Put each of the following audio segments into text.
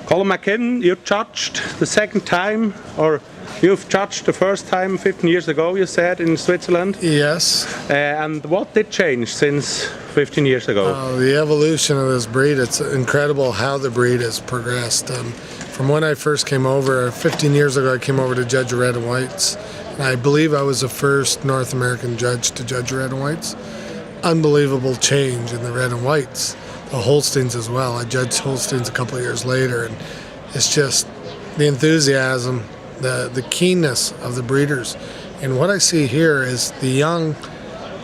Callum McKinven, you judged the second time, or you've judged the first time 15 years ago, you said, in Switzerland? Yes. And what did change since 15 years ago? The evolution of this breed, it's incredible how the breed has progressed. From when I first came over, 15 years ago, I came over to judge red and whites. And I believe I was the first North American judge to judge red and whites. Unbelievable change in the red and whites. The Holsteins as well. I judged Holsteins a couple of years later, and it's just the enthusiasm, the keenness of the breeders. And what I see here is the young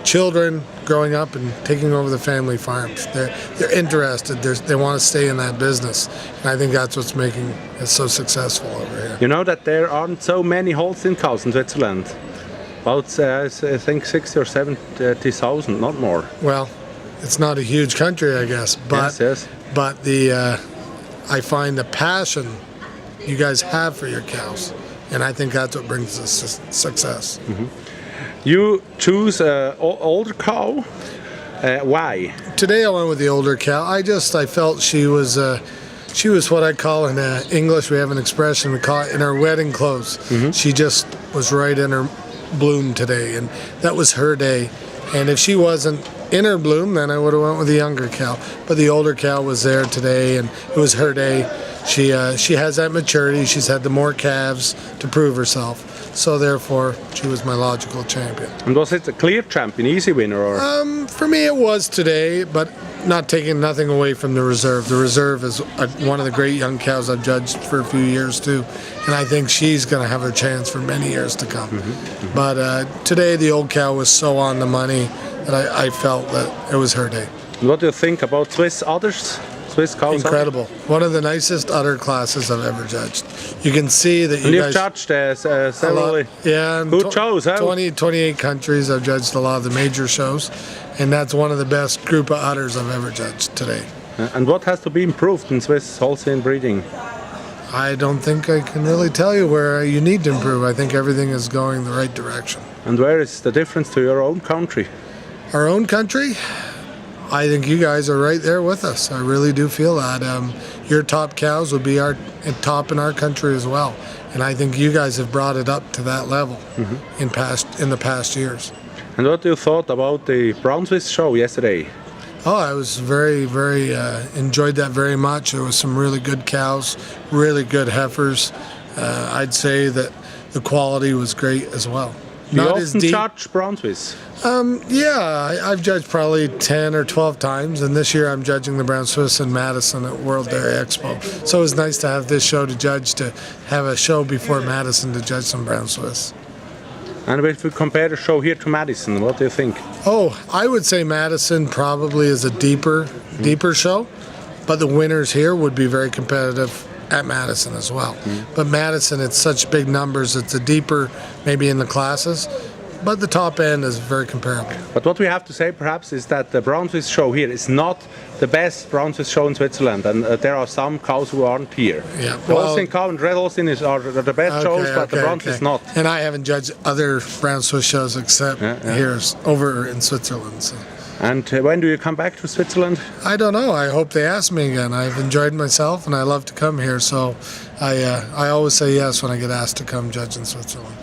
children growing up and taking over the family farms. They're interested. They want to stay in that business, and I think that's what's making it so successful over here. You know that there aren't so many Holstein cows in Switzerland. About I think 60 or 70,000, not more. Well, it's not a huge country, I guess, but yes. But I find the passion you guys have for your cows, and I think that's what brings us success. Mm-hmm. You choose an older cow. Why? Today I went with the older cow. I felt she was what I call in English, we have an expression, we call it in her wedding clothes. Mm-hmm. She just was right in her bloom today, and that was her day. And if she wasn't in her bloom, then I would have went with the younger cow. But the older cow was there today, and it was her day. She has that maturity. She's had the more calves to prove herself. So therefore, she was my logical champion. And was it a clear champion, easy winner, or? For me, it was today, but not taking nothing away from the reserve. The reserve is one of the great young cows I've judged for a few years too, and I think she's going to have her chance for many years to come. Mm-hmm, mm-hmm. But today, the old cow was so on the money that I felt that it was her day. And what do you think about Swiss udders? Swiss cows? Incredible. One of the nicest udder classes I've ever judged. You can see that you've judged several. Yeah. Who chose? 28 countries. I've judged a lot of the major shows, and that's one of the best group of udders I've ever judged today. And what has to be improved in Swiss Holstein breeding? I don't think I can really tell you where you need to improve. I think everything is going the right direction. And where is the difference to your own country? Our own country? I think you guys are right there with us. I really do feel that. Your top cows would be our top in our country as well. And I think you guys have brought it up to that level in the past years. And what do you thought about the Brown-Swiss show yesterday? Oh, I was very enjoyed that very much. There was some really good cows, really good heifers. I'd say that the quality was great as well. You often judge Brown-Swiss? Yeah, I've judged probably 10 or 12 times, and this year I'm judging the Brown-Swiss in Madison at World Dairy Expo. So it was nice to have this show to judge, to have a show before Madison to judge some Brown-Swiss. And if we compare the show here to Madison, what do you think? Oh, I would say Madison probably is a deeper show, but the winners here would be very competitive at Madison as well. But Madison, it's such big numbers, it's a deeper maybe in the classes, but the top end is very comparable. But what we have to say perhaps is that the Brown-Swiss show here is not the best Brown-Swiss show in Switzerland, and there are some cows who aren't here. Yeah, the Holstein cow and Red Holstein are the best shows, but the Brown-Swiss not. And I haven't judged other Brown-Swiss shows except here over in Switzerland. So. And when do you come back to Switzerland? I don't know. I hope they ask me again. I've enjoyed myself and I love to come here, so I always say yes when I get asked to come judge in Switzerland.